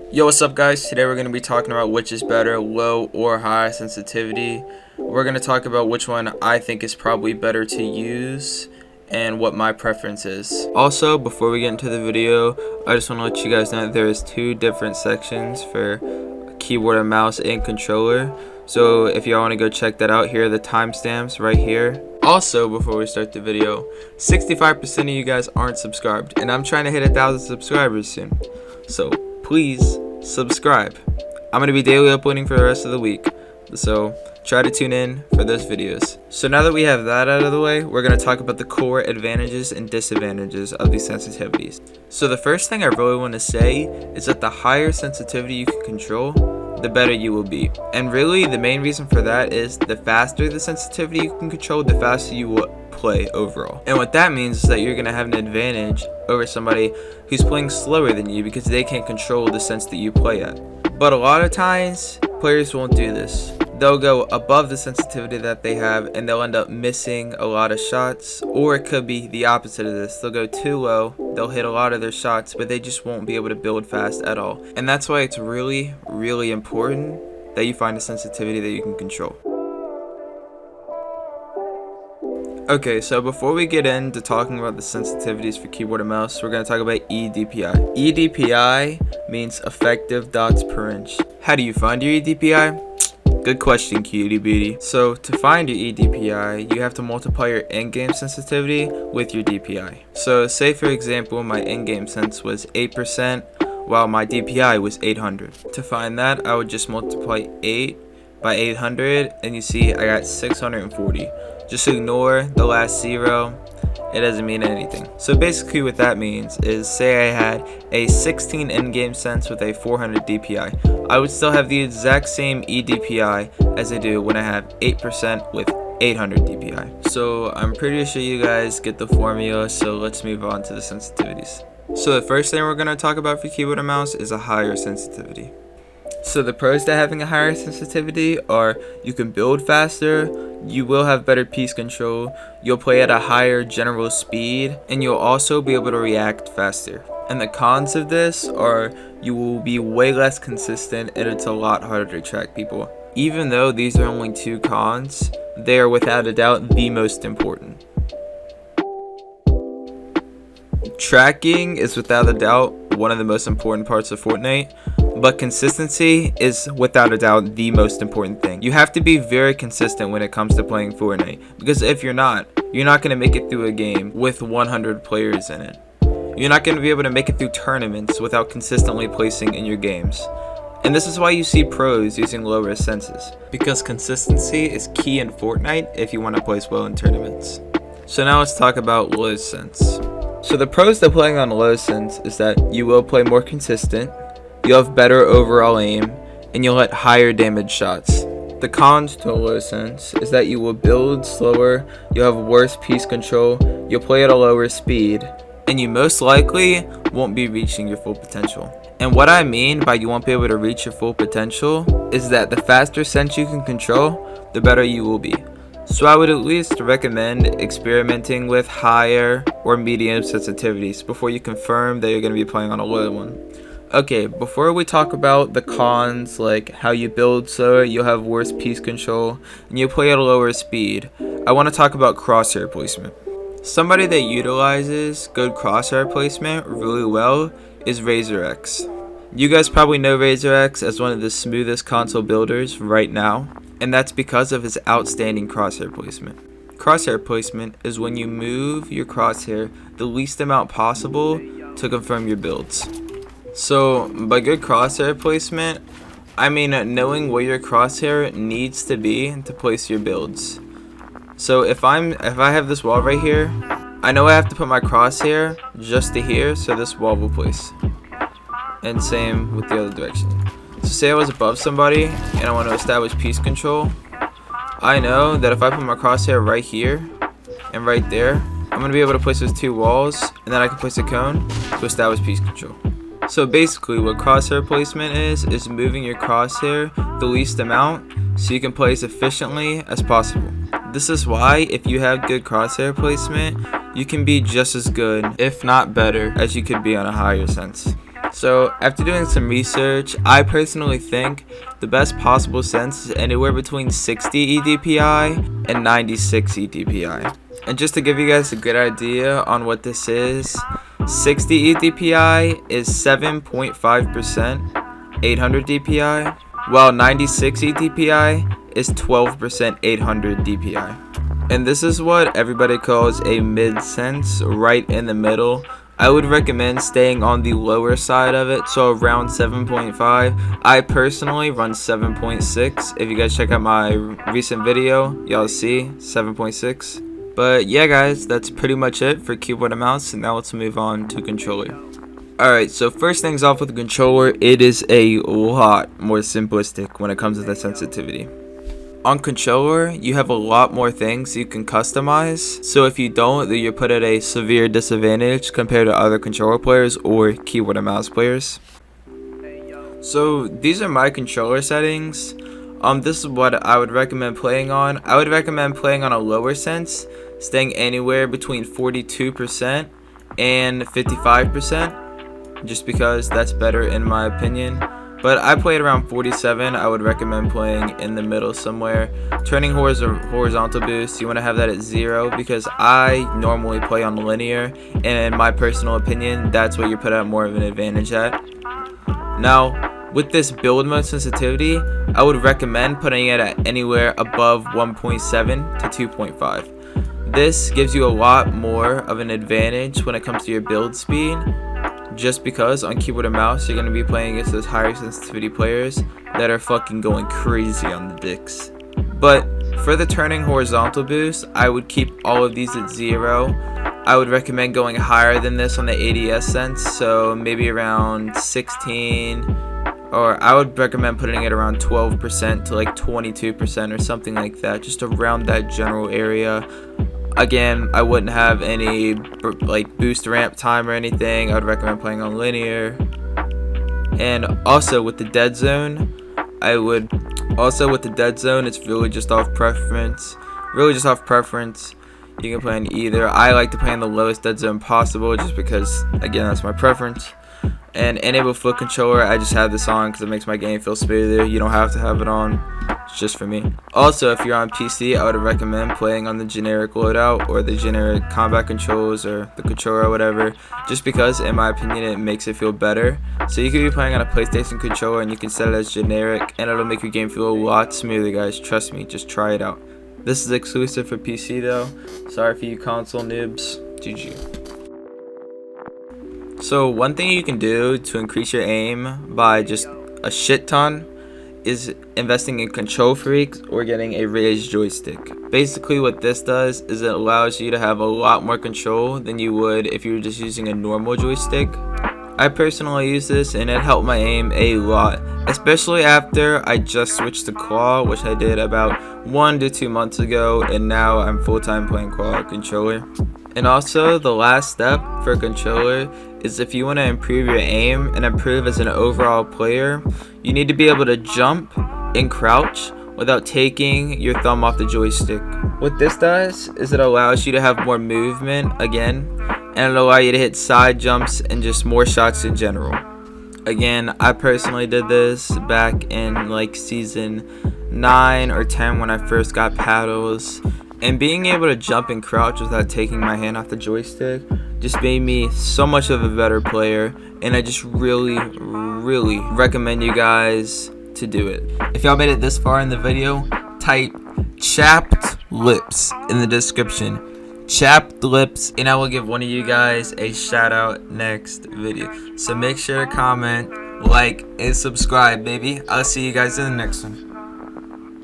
Yo, what's up guys? Today we're going to be talking about which is better, low or high sensitivity. We're going to talk about which one I think is probably better to use and what my preference is. Also, before we get into the video, I just want to let you guys know that there is two different sections for keyboard and mouse and controller. So if y'all want to go check that out, here are the timestamps right here. Also, before we start the video, 65% of you guys aren't subscribed, and I'm trying to hit 1,000 subscribers soon. So please subscribe. I'm going to be daily uploading for the rest of the week, so try to tune in for those videos. So now that we have that out of the way, we're going to talk about the core advantages and disadvantages of these sensitivities. So the first thing I really want to say is that the higher sensitivity you can control, the better you will be. And really the main reason for that is the faster the sensitivity you can control, the faster you will play overall. And what that means is that you're going to have an advantage over somebody who's playing slower than you because they can't control the sense that you play at. But a lot of times players won't do this. They'll go above the sensitivity that they have and they'll end up missing a lot of shots, or it could be the opposite of this. They'll go too low, they'll hit a lot of their shots, but they just won't be able to build fast at all. And that's why it's really important that you find a sensitivity that you can control. Okay, so before we get into talking about the sensitivities for keyboard and mouse, we're going to talk about EDPI. EDPI means effective dots per inch. How do you find your EDPI? Good question, cutie beauty. So to find your EDPI, you have to multiply your in-game sensitivity with your DPI. So say for example, my in-game sense was 8%, while my DPI was 800. To find that, I would just multiply 8 by 800, and you see I got 640. Just ignore the last zero. It doesn't mean anything. So basically what that means is, say I had a 16 in-game sense with a 400 DPI. I would still have the exact same EDPI as I do when I have 8% with 800 DPI. So I'm pretty sure you guys get the formula, so let's move on to the sensitivities. So the first thing we're going to talk about for keyboard and mouse is a higher sensitivity. So the pros to having a higher sensitivity are you can build faster, you will have better piece control, you'll play at a higher general speed, and you'll also be able to react faster. And the cons of this are you will be way less consistent and it's a lot harder to track people. Even though these are only two cons, they are without a doubt the most important. Tracking is without a doubt one of the most important parts of Fortnite, but consistency is without a doubt the most important thing. You have to be very consistent when it comes to playing Fortnite, because if you're not going to make it through a game with 100 players in it. You're not going to be able to make it through tournaments without consistently placing in your games. And this is why you see pros using lower senses, because consistency is key in Fortnite if you want to place well in tournaments. So now let's talk about low sense. So the pros to playing on low sense is that you will play more consistent, you'll have better overall aim, and you'll hit higher damage shots. The cons to low sense is that you will build slower, you'll have worse piece control, you'll play at a lower speed, and you most likely won't be reaching your full potential. And what I mean by you won't be able to reach your full potential is that the faster sense you can control, the better you will be. So I would at least recommend experimenting with higher or medium sensitivities before you confirm that you're going to be playing on a low one. Okay, before we talk about the cons, like how you build slower, you'll have worse piece control, and you play at a lower speed, I want to talk about crosshair placement. Somebody that utilizes good crosshair placement really well is RazorX. You guys probably know RazorX as one of the smoothest console builders right now, and that's because of his outstanding crosshair placement. Crosshair placement is when you move your crosshair the least amount possible to confirm your builds. So by good crosshair placement, I mean knowing where your crosshair needs to be to place your builds. So if I have this wall right here, I know I have to put my crosshair just to here so this wall will place. And same with the other direction. So say I was above somebody and I want to establish piece control. I know that if I put my crosshair right here and right there, I'm going to be able to place those two walls, and then I can place a cone to establish piece control. So basically what crosshair placement is moving your crosshair the least amount so you can play as efficiently as possible. This is why if you have good crosshair placement, you can be just as good, if not better, as you could be on a higher sense. So after doing some research, I personally think the best possible sense is anywhere between 60 EDPI and 96 EDPI. And just to give you guys a good idea on what this is, 60 EDPI is 7.5% 800 DPI, while 96 EDPI is 12% 800 DPI. And this is what everybody calls a mid sense, right in the middle. I would recommend staying on the lower side of it, so around 7.5. I personally run 7.6. If you guys check out my recent video, y'all see 7.6. But yeah guys, that's pretty much it for keyboard and mouse, and now let's move on to controller. Alright, so first things off with the controller, it is a lot more simplistic when it comes to the sensitivity. On controller, you have a lot more things you can customize, so if you don't, then you're put at a severe disadvantage compared to other controller players or keyboard and mouse players. So these are my controller settings. This is what I would recommend playing on. I would recommend playing on a lower sense, staying anywhere between 42% and 55%, just because that's better in my opinion. But I played around 47. I would recommend playing in the middle somewhere. Turning horizontal boost, you want to have that at 0 because I normally play on linear, and in my personal opinion, that's what you put out more of an advantage at. Now, with this build mode sensitivity, I would recommend putting it at anywhere above 1.7 to 2.5. This gives you a lot more of an advantage when it comes to your build speed, just because on keyboard and mouse you're going to be playing against those higher sensitivity players that are fucking going crazy on the dicks. But for the turning horizontal boost, I would keep all of these at 0. I would recommend going higher than this on the ADS sense, so maybe around 16, or I would recommend putting it around 12% to like 22% or something like that, just around that general area. Again, I wouldn't have any like boost ramp time or anything. I would recommend playing on linear. And also with the dead zone, it's really just off preference. You can play on either. I like to play in the lowest dead zone possible, just because, again, that's my preference. And enable foot controller, I just have this on because it makes my game feel smoother. You don't have to have it on. It's just for me. Also, if you're on PC, I would recommend playing on the generic loadout or the generic combat controls or the controller or whatever, just because in my opinion it makes it feel better. So you could be playing on a PlayStation controller and you can set it as generic, and it'll make your game feel a lot smoother, guys. Trust me, just try it out. This is exclusive for PC though. Sorry for you console noobs. GG. So one thing you can do to increase your aim by just a shit ton is investing in Control Freaks or getting a raised joystick. Basically what this does is it allows you to have a lot more control than you would if you were just using a normal joystick. I personally use this and it helped my aim a lot, especially after I just switched to claw, which I did about 1 to 2 months ago, and now I'm full-time playing claw controller. And also, the last step for a controller is if you want to improve your aim and improve as an overall player, you need to be able to jump and crouch without taking your thumb off the joystick. What this does is it allows you to have more movement again, and it'll allow you to hit side jumps and just more shots in general. Again, I personally did this back in like season 9 or 10 when I first got paddles. And being able to jump and crouch without taking my hand off the joystick just made me so much of a better player, and I just really recommend you guys to do it. If y'all made it this far in the video, type chapped lips in the description. Chapped lips, and I will give one of you guys a shout out next video. So make sure to comment, like, and subscribe, baby. I'll see you guys in the next one.